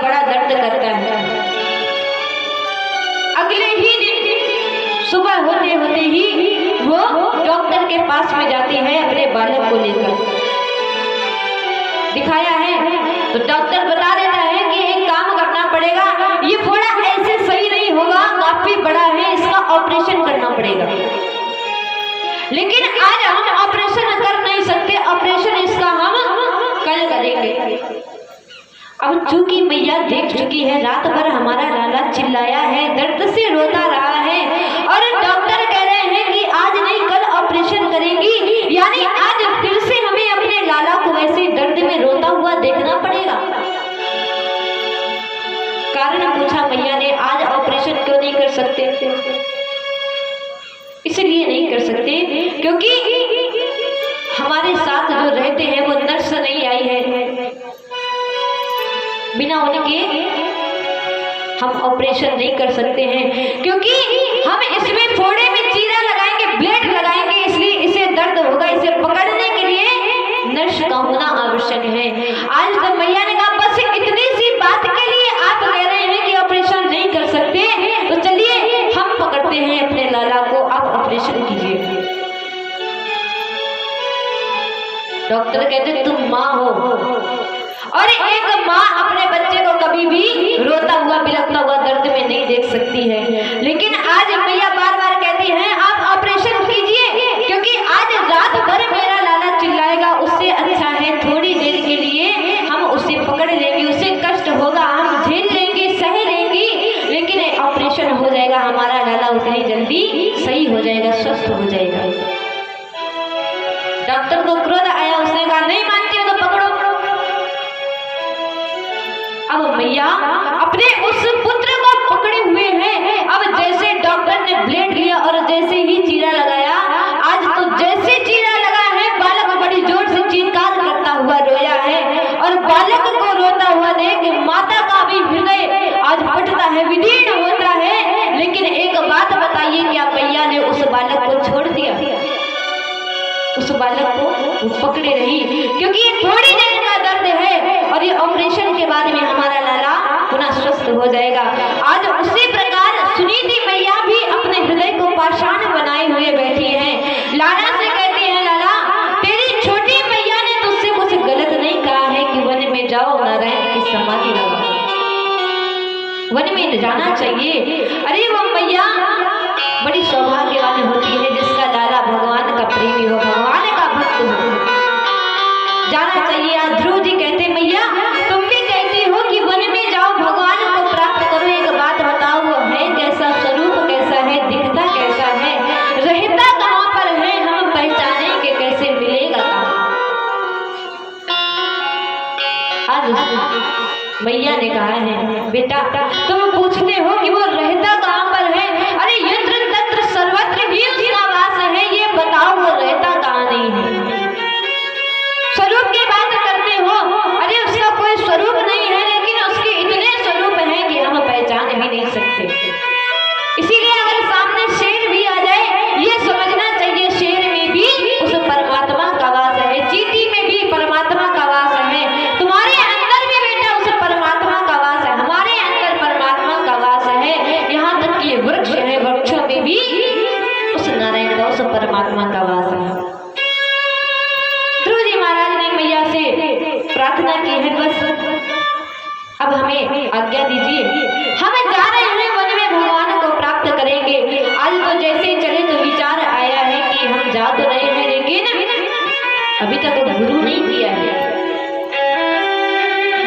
बड़ा दर्द करता है। अगले ही दिन सुबह होते होते ही वो डॉक्टर के पास में जाती है अपने बालक को लेकर। दिखाया है तो डॉक्टर बता देता है कि एक काम करना पड़ेगा, ये फोड़ा ऐसे सही नहीं होगा, काफी बड़ा है, इसका ऑपरेशन करना पड़ेगा। लेकिन आज हम ऑपरेशन कर नहीं सकते, ऑपरेशन इसका हम कल करेंगे। अब चूंकि मैया देख चुकी है रात भर हमारा लाला चिल्लाया है, दर्द से रोता रहा है, और डॉक्टर कह रहे हैं कि आज नहीं कल ऑपरेशन करेंगी, यानी आज फिर से हमें अपने लाला को ऐसे दर्द में रोता हुआ देखना पड़ेगा। कारण पूछा मैया ने, आज ऑपरेशन क्यों नहीं कर सकते? इसलिए नहीं कर सकते क्योंकि हमारे साथ जो रहते हैं वो नर्स नहीं आई है, बिना उनके हम ऑपरेशन नहीं कर सकते हैं, क्योंकि हम इसमें फोड़े में चीरा लगाएंगे, ब्लेड लगाएंगे, इसलिए इसे दर्द होगा, इसे पकड़ने के लिए नर्स का होना आवश्यक है। आज जब मैया ने कहा बस इतनी सी बात के लिए आप कह रहे हैं कि ऑपरेशन नहीं कर सकते, तो चलिए हम पकड़ते हैं अपने लाला को, आप ऑपरेशन कीजिए। डॉक्टर कहते तुम माँ हो, और एक माँ अपने बच्चे को कभी भी रोता हुआ बिलखता हुआ दर्द में नहीं देख सकती है। लेकिन आज मैया बार बार कहती हैं आप ऑपरेशन कीजिए, क्योंकि आज रात भर मेरा लाला चिल्लाएगा, उससे अच्छा है थोड़ी देर के लिए हम उसे पकड़ लेंगे, उसे कष्ट होगा हम झेल लेंगे, सह लेंगे, लेकिन ऑपरेशन हो जाएगा, हमारा लाला उतनी जल्दी सही हो जाएगा, स्वस्थ हो जाएगा। डॉक्टर को क्रोध आया, उसने कहा नहीं मानती हो तो पकड़ो। अब मैया अपने उस पुत्र को पकड़े हुए हैं। अब जैसे डॉक्टर ने ब्लेड लिया और जैसे ही चीरा लगाया, आज तो जैसे चीरा लगा है बालक बड़ी जोर से चीत्कार करता हुआ रोया है, और बालक को रोता हुआ देख माता का भी हृदय आज फटता है, विदीर्ण होता है। लेकिन एक बात बताइए, क्या मैया ने उस बालक को छोड़ दिया? उस बालक को पकड़े रही, क्योंकि ये थोड़ी देर का दर्द है और ये ऑपरेशन के बाद में हमारा लाला पुनः स्वस्थ हो जाएगा। आज उसी प्रकार सुनीति मैया भी अपने हृदय को पाषाण बनाए हुए बैठी हैं। लाला से कहती है लाला तेरी छोटी मैया ने तुझसे कुछ गलत नहीं कहा है कि वन में जाओ नारायण की समाधि लगाओ, वन में जाना चाहिए। अरे वो मैया बड़ी सौभाग्यवान होती है जिसका लाला भगवान का प्रेमी हो, भगवान का भक्त हो, जाना चाहिए। आज ध्रुव जी कहते मैया तुम भी कहती हो कि वन में जाओ भगवान को प्राप्त करो, एक बात बताओ वो है कैसा, स्वरूप कैसा है, दिखता कैसा है, रहता कहाँ पर है, हम पहचानेंगे कैसे, मिलेगा कहाँ? आज मैया ने कहा है बेटा तुम पूछते हो कि वो रहता कहाँ पर है, अरे यत्र तत्र सर्वत्र ही उसका वास है, ये बताओ वो रहता कहाँ नहीं है। स्वरूप की बात करते हो, अरे उसका कोई स्वरूप नहीं है, लेकिन उसके इतने स्वरूप हैं कि हम पहचान भी नहीं सकते। इसीलिए अगर सामने शेर भी आ जाए, ये समझना चाहिए शेर में भी उस परमात्मा का वास है, चींटी में भी परमात्मा का वास है, तुम्हारे अंदर भी बेटा उस परमात्मा का वास है, हमारे अंदर परमात्मा का वास है। यहाँ तक कि वृक्ष है, वृक्षों में भी उस नारायण का, उस परमात्मा का वास है। ध्रुव जी महाराज ने मैया से प्रार्थना की है बस अब हमें आज्ञा दीजिए, हम जा रहे हैं वन में भगवान को प्राप्त करेंगे। आज तो जैसे चले तो विचार आया है कि हम जा तो रहे हैं, लेकिन अभी तक गुरु नहीं किया है,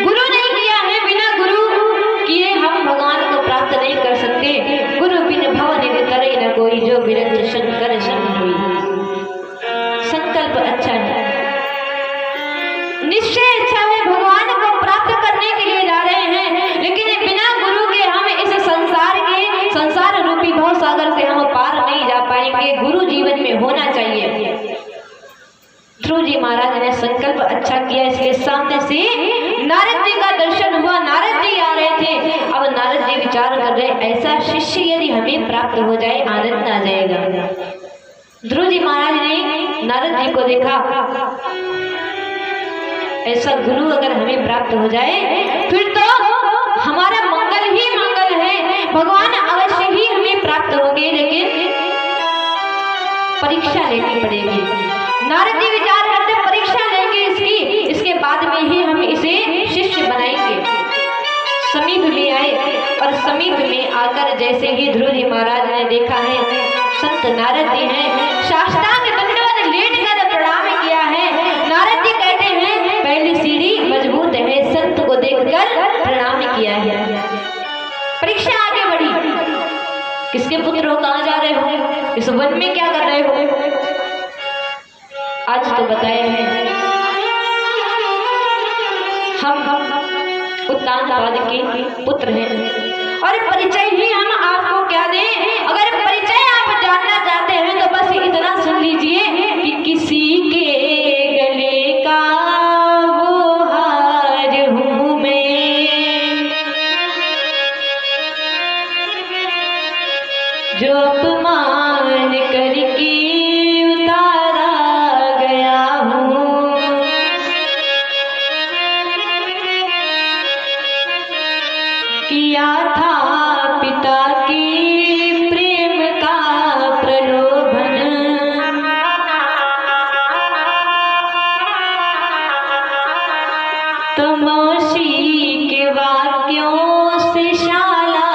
गुरु नहीं किया है, बिना गुरु किए हम भगवान को प्राप्त नहीं कर सकते। गुरु बिन भव निधि तरई न कोई, जो बिरंज शंकर संग होई। संकल्प अच्छा है, निश्चय अच्छा है, भगवान को प्राप्त करने के लिए जा रहे हैं, लेकिन बिना गुरु के हम इस संसार रूपी भव सागर से हम पार नहीं जा पाएंगे। गुरु जीवन में होना चाहिए। ध्रुव जी महाराज ने संकल्प अच्छा किया, इसलिए सामने से नारद जी का दर्शन हुआ। नारद जी आ रहे थे। अब नारद जी विचार कर रहे, ऐसा शिष्य यदि हमें प्राप्त हो जाए आनंद आ जाएगा। ध्रुव जी महाराज ने नारद जी को देखा, ऐसा गुरु अगर हमें प्राप्त हो जाए फिर तो होंगे, लेकिन परीक्षा लेनी पड़ेगी। नारद जी विचार करते परीक्षा लेंगे इसकी, इसके बाद में ही हम इसे शिष्य बनाएंगे। समीप में आए और समीप में आकर जैसे ही ध्रुव जी महाराज ने देखा है संत नारद जी हैं, साष्टांग दंडवत लेट कर प्रणाम किया है। नारद जी कहते हैं पहली सीढ़ी मजबूत है, संत को देखकर प्रणाम किया है। परीक्षा आगे बढ़ी, किसके पुत्र हो, कहाँ जा रहे हो, इस वन में क्या कर रहे हो, आज तो बताए हैं हम उत्तानपाद के पुत्र हैं। और परिचय ही हम आपको क्या दें, अगर परिचय आप जानना चाहते हैं तो बस इतना सुन लीजिए कि किसी के गले का वो हार हूँ मैं, जो अपमान करके उतारा गया हूँ। किया था पिता के प्रेम का प्रलोभन, तमोशी के वाक्यों से शाला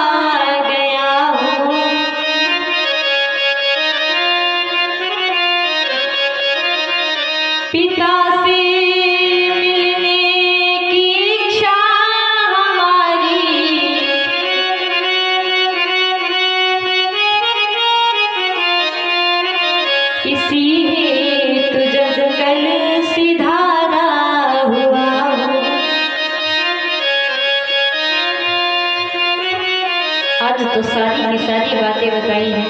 गया हूँ। पिता से मिलने की इच्छा इसी हेतु जग कल सिधारा हुआ हूँ। आज तो सारी की सारी बातें बताई हैं,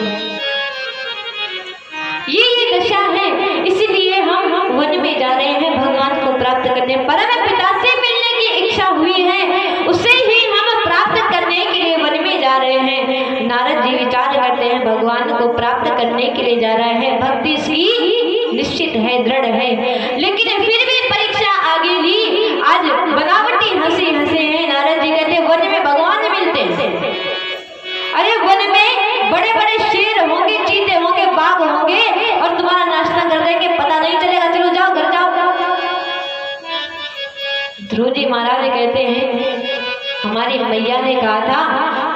ये दशा है, इसीलिए हम वन में जा रहे हैं भगवान को प्राप्त करने। परम पिता से मिलने की इच्छा हुई है, उसे ही हम प्राप्त करने के लिए वन में जा रहे हैं। नारद जी विचार करते हैं भगवान को प्राप्त करने के लिए जा रहा है, भक्ति इसकी निश्चित है, दृढ़ है, लेकिन फिर भी परीक्षा आगे ली। आज बनावटी हंसी हंसे हैं। नारद जी कहते वन में भगवान मिलते हैं, अरे वन में बड़े बड़े शेर होंगे, चीते होंगे, बाघ होंगे और तुम्हारा नाश्ता कर देंगे, पता नहीं चलेगा, चलो जाओ घर जाओ। ध्रुव जी महाराज कहते हैं हमारी मैया ने कहा था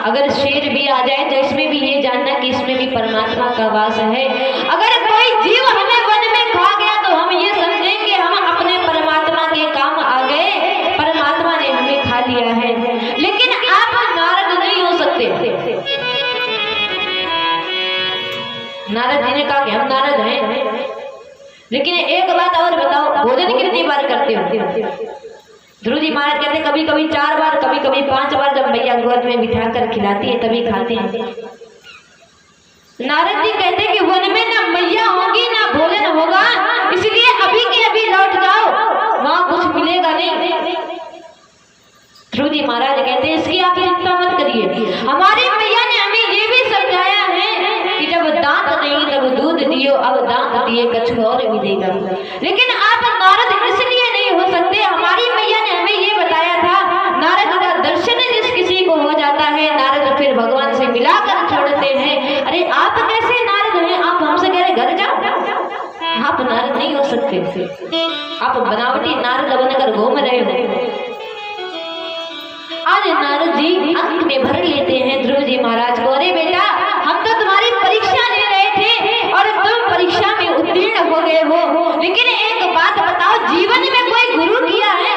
अगर शेर भी आ जाए तो इसमें भी ये जानना कि इसमें भी परमात्मा का वास है। अगर कोई जीव हमें वन में खा गया तो हम ये समझेंगे हम अपने परमात्मा के काम आ गए, परमात्मा ने हमें खा लिया है। लेकिन आप नारद नहीं हो सकते। नारद जी ने कहा कि हम नारद हैं, लेकिन एक बात और बताओ, भोजन कितनी बार करते हो? ध्रुव जी महाराज कहते कभी कभी 4 बार, कभी कभी 5 बार, जब मैया गोद में बिठा कर खिलाती है तभी खाते हैं। नारद जी कहते कि वन में ना मैया होगी ना भोजन होगा, इसलिए अभी के अभी लौट जाओ, वहां कुछ मिलेगा नहीं। ध्रुव जी महाराज कहते इसकी आप चिंता मत करिए, हमारी मैया ने हमें ये भी समझाया है कि जब दांत नहीं तब दूध दियो, अब दांत दिए कछ और भी देगा। लेकिन आप नारद इसलिए नहीं हो सकते, हमारी मैया ने हमें ये बताया था नारद का दर्शन जिस किसी को हो जाता है नारद फिर भगवान से मिलाकर छोड़ते हैं। अरे आप कैसे नारद हैं, आप हमसे कह रहे घर जाओ, आप नारद नहीं हो सकते, आप बनावटी नारद बनकर घूम रहे हो। आज नारद जी अंक में भर लेते हैं ध्रुव जी महाराज को, अरे बेटा हम तो तुम्हारी परीक्षा ले रहे थे और तुम परीक्षा में उत्तीर्ण हो गए हो, लेकिन एक बात बताओ, जीवन में कोई गुरु किया है?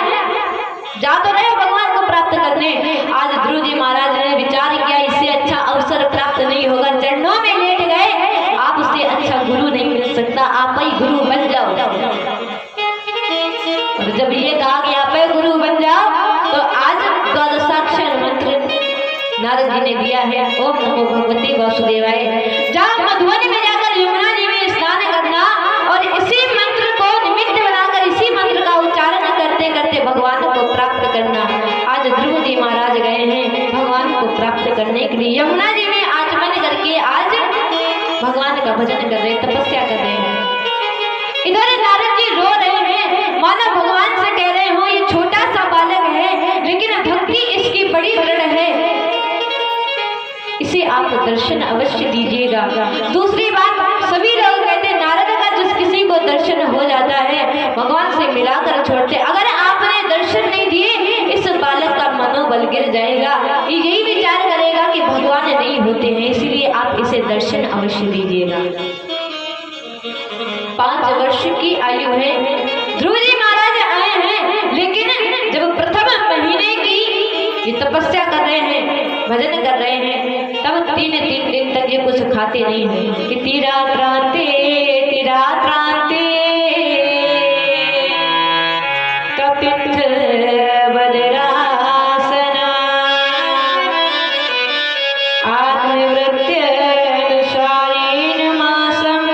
जा तो रहे हो भगवान को प्राप्त करने। आज ध्रुव जी महाराज ने विचार किया इससे अच्छा अवसर प्राप्त नहीं होगा, चरणों में लेट गए, आपसे अच्छा गुरु नहीं मिल सकता, आप ही गुरु बन जाओ। और जब ये कहा कि आप ही गुरु बन जाओ तो आज द्वादशाक्षर मंत्र नारद जी ने दिया है, ओम नमो भगवते वासुदेवाय। जाओ मधुबन में जाकर यमुना जी में स्नान करना और इसी मंत्र को निमित्त बनाकर इसी मंत्र का उच्चारण करते करते भगवान को प्राप्त करना। आज ध्रुव जी महाराज गए हैं भगवान को प्राप्त करने के लिए, यमुना जी में आचमन करके आज भगवान का भजन कर रहे, तपस्या कर रहे हैं। इधर नारद जी रो रहे हैं, मानो भगवान से कह रहे हो ये छोटा सा बालक है लेकिन भक्ति इसकी बड़ी दृढ़ है, इसे आप दर्शन अवश्य दीजिएगा। दूसरी बात, सभी लोग कहते हैं नारद का जिस किसी को दर्शन हो जाता है भगवान से मिलाकर छोड़ते। अगर आपने दर्शन नहीं दिए इस बालक का मनोबल गिर जाएगा, यही विचार करेगा कि भगवान नहीं होते हैं, इसलिए आप इसे दर्शन अवश्य दीजिएगा। 5 वर्ष की आयु है, ध्रुव जी महाराज आए हैं, लेकिन जब प्रथम महीने की ये तपस्या कर रहे हैं, भजन कर रहे हैं, तब 3 दिन तक ये कुछ खाते नहीं है कि तीरा त्राते कपित्थ वज्रासना आत्मवृत्य शारीन मासम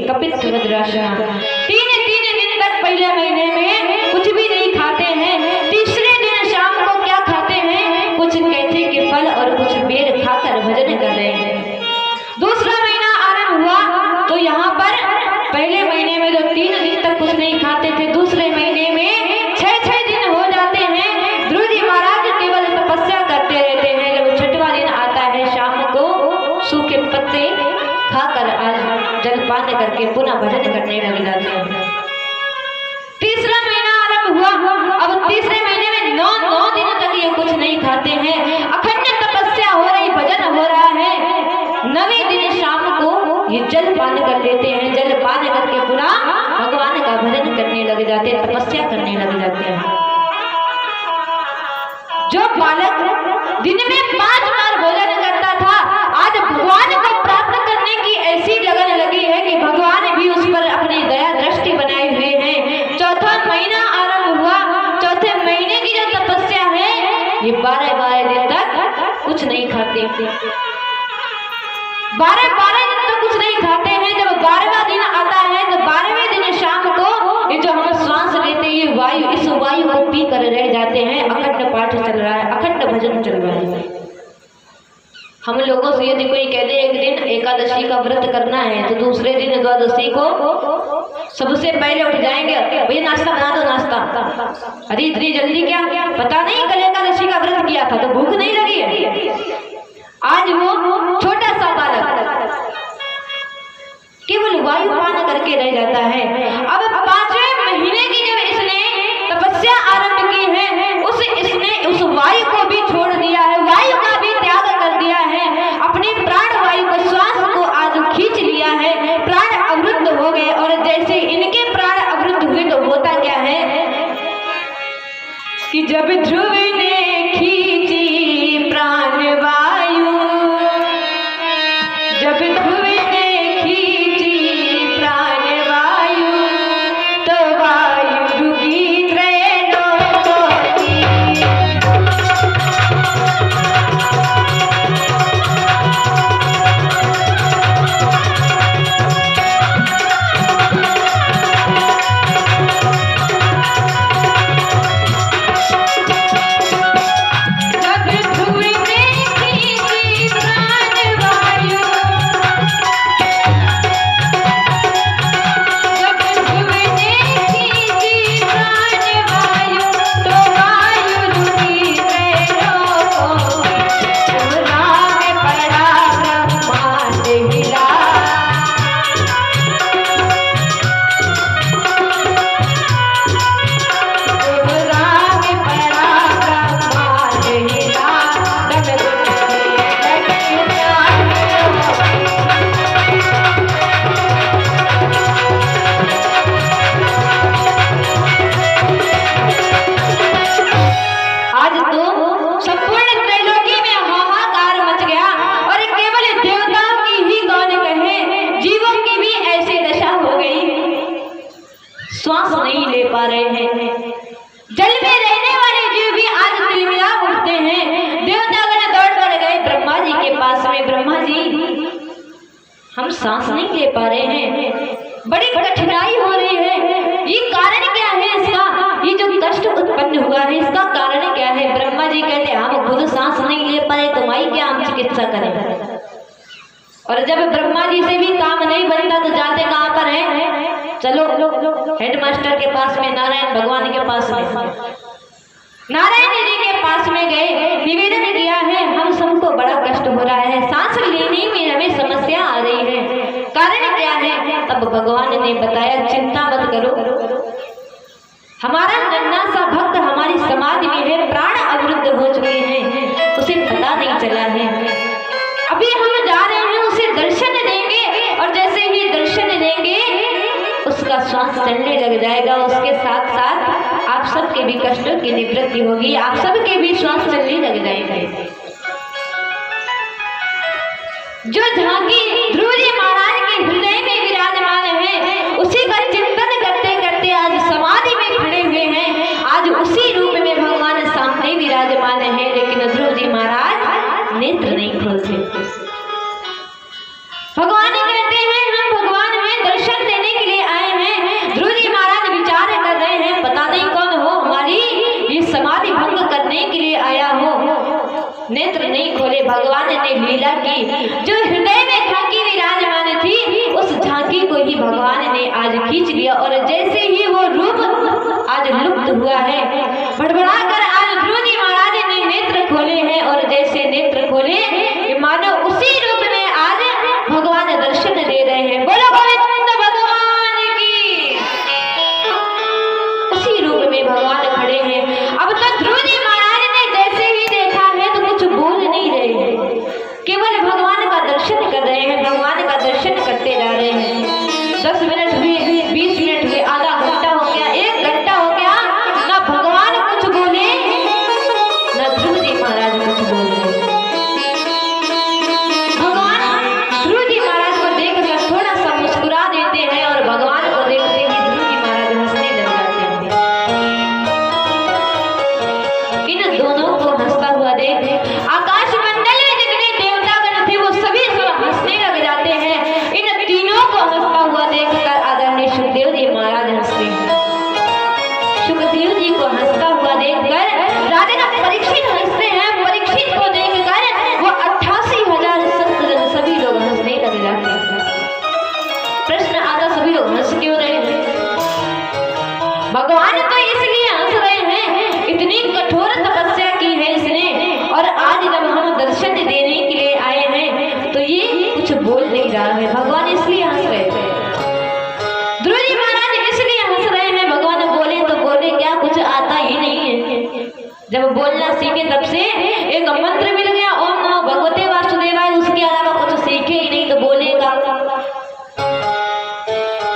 कपित्थ वज्रासना 3 दिन तक पहले महीने में कुछ भी नहीं खाते हैं। तीसरे दिन शाम को क्या खाते हैं, कुछ कैथे के फल और कुछ बेर खाकर भजन कर रहे हैं। दूसरा महीना आरंभ हुआ तो यहाँ पर पहले महीने में तो 3 दिन तक कुछ नहीं खाते थे, दूसरे महीने में 6 दिन हो जाते हैं। ध्रुव जी महाराज केवल तपस्या करते रहते हैं। जब 6वां दिन आता है शाम को सूखे पत्ते खाकर जलपान करके पुनः भजन करने लग जाते हैं। तीसरा महीना आरंभ हुआ, अब तीसरे महीने में 9 दिन तक ये कुछ नहीं खाते हैं। अखंड तपस्या हो रही, भजन हो रहा है। 9वें दिन शाम को ये जलपान कर लेते हैं, जलपान करके पुनः भगवान का भजन करने लग जाते हैं, तपस्या करने लग जाते हैं। जो बालक दिन में 5 बार भोजन करता था, आज भगवान को प्राप्त करने की ऐसी लगन लगी है कि भगवान भी उस पर अपनी दया दृष्टि बनाए हुए हैं। 4था महीना आरंभ हुआ, 4थे महीने की जो तपस्या है ये 12 दिन तक कुछ नहीं खाते, 12 दिन तक कुछ नहीं खाते हैं। जब 12वां दिन आता है तो 12वें दिन शाम को ये जो हम श्वास लेते ये वायु, इस वायु को पी कर रह जाते हैं। अखंड पाठ चल रहा है, अखंड भजन चल रहा है। हम लोगों से यदि कोई कहते एक दिन एकादशी का व्रत करना है तो दूसरे दिन द्वादशी को सबसे पहले उठ जाएंगे, भैया नाश्ता बना दो, नाश्ता। अरे इतनी जल्दी क्या, पता नहीं कल एकादशी का व्रत किया था तो भूख नहीं लगी है। आज वो छोटा सा बालक केवल वायु पान करके रह जाता है। अब 5वें महीने की जब इसने तपस्या आरंभ की है, इसने उस वायु को भी छोड़ दिया है, वायु का भी त्याग कर दिया है। अपनी प्राण वायु को, श्वास को आज खींच लिया है, प्राण अवरुद्ध हो गए। और जैसे इनके प्राण अवरुद्ध हुए तो होता क्या है कि जब ध्रुव ने खींची प्राण वायु, जब ध्रुव ने खींची प्राण वायु तो वायु रुकी त्रैलोक्यों की। श्वास नहीं ले पा रहे हैं। जल में रहने वाले जीव भी आज तिलमिला उठते हैं। देवतागण दौड़ दौड़ गए ब्रह्मा जी के पास में, ब्रह्मा जी हम सांस नहीं ले पा रहे हैं, बड़ी कठिनाई हो रही है, ये कारण क्या है इसका, ये जो कष्ट उत्पन्न हुआ है इसका कारण क्या है। ब्रह्मा जी कहते हम खुद सांस नहीं ले पा रहे, तुम्हारी क्या हम चिकित्सा करें। और जब ब्रह्मा जी से भी काम नहीं बनता तो जाते कहाँ पर है, चलो हेडमास्टर के पास में, नारायण भगवान के पास में, नारायण जी के पास में गए, निवेदन किया है हम सबको बड़ा कष्ट हो रहा है, सांस लेने में हमें समस्या आ रही है, कारण क्या है? तब भगवान ने बताया चिंता मत करो, हमारा नन्हा सा भक्त हमारी समाधि में है, प्राण अवरुद्ध हो चुके हैं, उसे पता नहीं चला है, अभी हम जा रहे हैं उसे दर्शन देंगे और जैसे ही दर्शन देंगे उसका श्वास चलने लग जाएगा, उसके साथ साथ आप सबके भी कष्टों की निवृत्ति होगी, आप सबके भी श्वास चलने लग जाएंगे। जो झांकी ध्रुव जी महाराज के हृदय में विराजमान है, उसी का चिंतन करते करते आज समाधि में खड़े हुए हैं, आज उसी रूप में भगवान सामने विराजमान है, लेकिन ध्रुव जी महाराज नेत्र नहीं खोलते। भगवान कहते हैं हम भगवान हैं, दर्शन देने के लिए आए हैं, ध्रुव जी महाराज विचार कर रहे हैं पता नहीं कौन हो हमारी ये समाधि भंग करने के लिए आया हो, नेत्र नहीं खोले। भगवान ने लीला की, जो हृदय में झांकी विराजमान थी उस झांकी को ही भगवान ने आज खींच लिया और जैसे ही वो रूप आज लुप्त हुआ है, बड़बड़ा कर आज ध्रुव जी महाराज ने नेत्र खोले हैं और जैसे नेत्र खोले मानो उसी रूप में आज भगवान दर्शन दे रहे हैं। बोलो गोविंद भगवान की, उसी रूप में भगवान खड़े हैं। अब तो ध्रुव जी महाराज ने जैसे ही देखा है तो कुछ बोल नहीं रहे हैं, केवल भगवान का दर्शन कर रहे हैं, भगवान का दर्शन करते जा रहे हैं। 10 मिनट हुए, 20 मिनट हुए, आधा घंटा हो गया, 1 घंटा हो गया, ना भगवान कुछ बोले ना ध्रुव जी महाराज कुछ बोले। भगवान तो इसलिए हंस रहे हैं, इतनी कठोर तपस्या की है इसने, और आज जब हम दर्शन देने के लिए आए हैं तो ये कुछ बोल नहीं रहा है, भगवान इसलिए हंस रहे थे। ध्रुव जी महाराज इसलिए हंस रहे हैं, भगवान बोले तो बोले क्या, कुछ आता ही नहीं है। जब बोलना सीखे तब से एक मंत्र मिल गया, ओम नमो भगवते वासुदेवाय, उसके अलावा कुछ सीखे ही नहीं तो बोलेगा।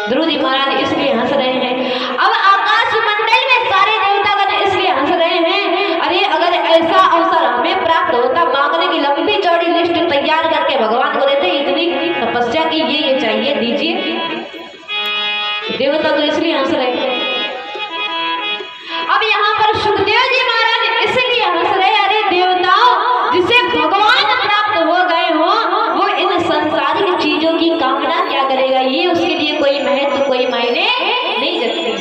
ध्रुव जी महाराज इसलिए हंस रहे हैं। अब आकाश मंडल में सारे देवतागण इसलिए हंस रहे हैं, अरे अगर ऐसा अवसर हमें प्राप्त होता, मांगने की लंबी चौड़ी लिस्ट तैयार करके भगवान को देते, इतनी तपस्या की ये चाहिए दीजिए। देवता तो इसलिए हंस रहे हैं। अब यहाँ पर सुखदेव जी महाराज इसलिए हंस रहे, अरे देवताओं जिसे भगवान प्राप्त हो गए हो वो इन संसारिक चीजों की कामना क्या करेगा, ये उसके लिए कोई महत्व कोई मायने नहीं रखती।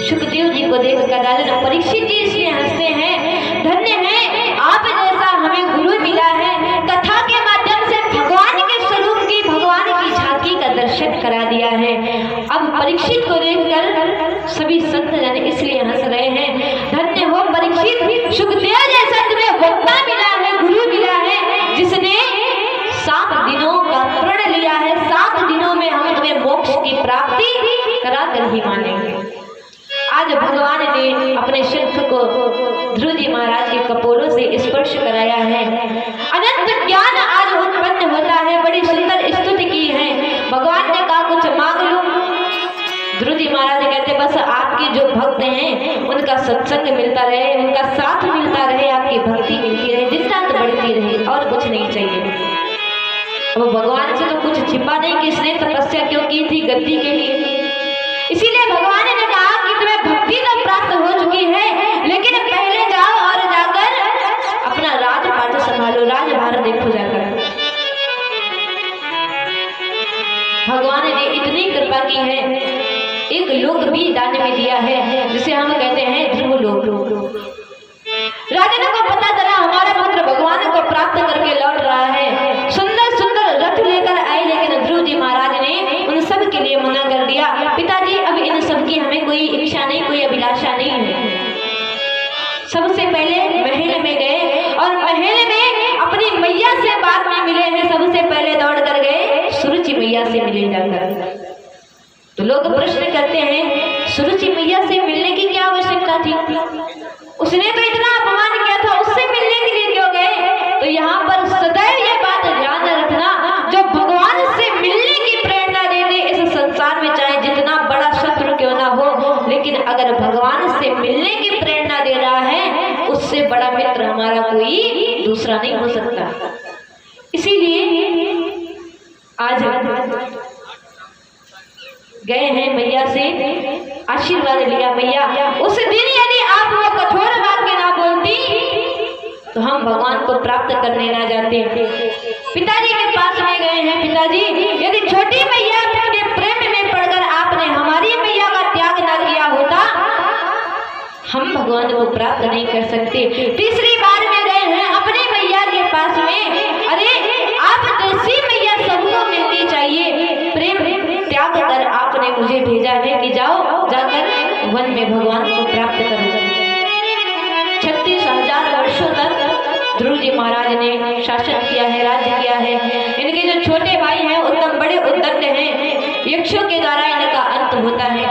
सुखदेव जी को देखकर राजा परीक्षित जी इसलिए हंसते हैं, धन्य है आप जैसा हमें गुरु मिला है, कथा के माध्यम से भगवान के स्वरूप की, भगवान की झांकी का दर्शन करा दिया है। अब परीक्षित को देखकर सभी संत जन इसलिए हंस रहे हैं, धन्य हो परीक्षित, सुखदेव जैसा तुम्हें वक्ता मिला है, गुरु मिला है, जिसने 7 दिनों का प्रण लिया है, 7 दिनों में हम तुम्हें मोक्ष की प्राप्ति करा कर ही मानेंगे। आज भगवान ने अपने शंख को ध्रुव जी महाराज के कपोलों से स्पर्श कराया है, अनंत ज्ञान आज उत्पन्न होता है। बड़ी सुंदर स्तुति की है। भगवान ने कहा कुछ मांग लो, ध्रुव जी महाराज कहते बस आपके जो भक्त हैं उनका सत्संग मिलता रहे, उनका साथ मिलता रहे, आपकी भक्ति मिलती रहे, दिन रात बढ़ती रहे, और कुछ नहीं चाहिए। अब भगवान से तो कुछ छिपा नहीं कि इसने तपस्या क्यों की थी, गद्दी के लिए। इसीलिए भगवान ने कहा कि तुम्हें भक्ति तो प्राप्त हो चुकी है, लेकिन पहले जाओ और जाकर अपना राजपाट संभालो, राजभार देखो जाकर। भगवान ने इतनी कृपा की है, एक लोक भी दान में दिया है जिसे हम कहते हैं ध्रुव लोक। राजा को पता चला हमारा पुत्र भगवान को प्राप्त करके लौट रहा है, सुंदर सुंदर रथ लेकर आए, लेकिन ध्रुव जी महाराज ने उन सब मैया से मिले जाकर। तो लोग प्रश्न करते हैं सुरुचि मैया से मिलने की क्या आवश्यकता थी? उसने तो इतना अपमान किया था, उससे मिलने के लिए क्यों गए? तो यहाँ पर सदैव ये बात ध्यान रखना, जो भगवान से मिलने की प्रेरणा दे दे इस संसार में, चाहे जितना बड़ा शत्रु क्यों ना हो, लेकिन अगर भगवान से मिलने की प्रेरणा दे रहा है, उससे बड़ा मित्र हमारा कोई दूसरा नहीं हो सकता। इसीलिए आज गए हैं मैया से आशीर्वाद लिया। मैया उस दिन यदि आप वो कठोर वाक्य ना बोलती तो हम भगवान को प्राप्त करने ना जाते। पिताजी के पास में गए हैं, पिताजी यदि छोटी मैया के प्रेम में पड़कर आपने हमारी मैया का त्याग ना किया होता, हम भगवान को प्राप्त नहीं कर सकते। तीसरी बार में गए हैं अपनी मैया के पास में, अरे आप जैसी मैया सबको मिलनी चाहिए, प्रेम त्याग कर आपने मुझे भेजा है कि जाओ जाकर वन में भगवान को प्राप्त करो। 36,000 वर्षों तक ध्रुव जी महाराज ने शासन किया है, राज्य किया है। इनके जो छोटे भाई हैं उत्तम बड़े उद्दंड हैं, यक्षों के द्वारा इनका अंत होता है।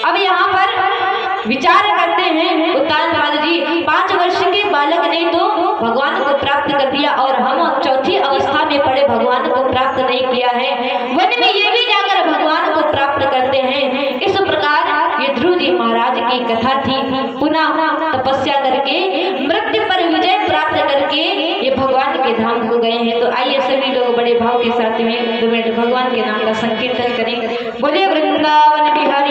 अब यहाँ पर विचार करते हैं उत्तानपाद जी, 5 वर्ष के बालक ने तो भगवान को प्राप्त कर दिया और हम चौथी अवस्था में पड़े भगवान को प्राप्त नहीं किया है, वन में ये भी जाकर भगवान को प्राप्त करते हैं। इस प्रकार ये ध्रुव जी महाराज की कथा थी। पुनः तपस्या करके मृत्यु पर विजय प्राप्त करके ये भगवान के धाम को गए हैं। तो आइए सभी लोग बड़े भाव के साथ में 2 मिनट भगवान के नाम का संकीर्तन करें। बोले वृंदावन बिहारी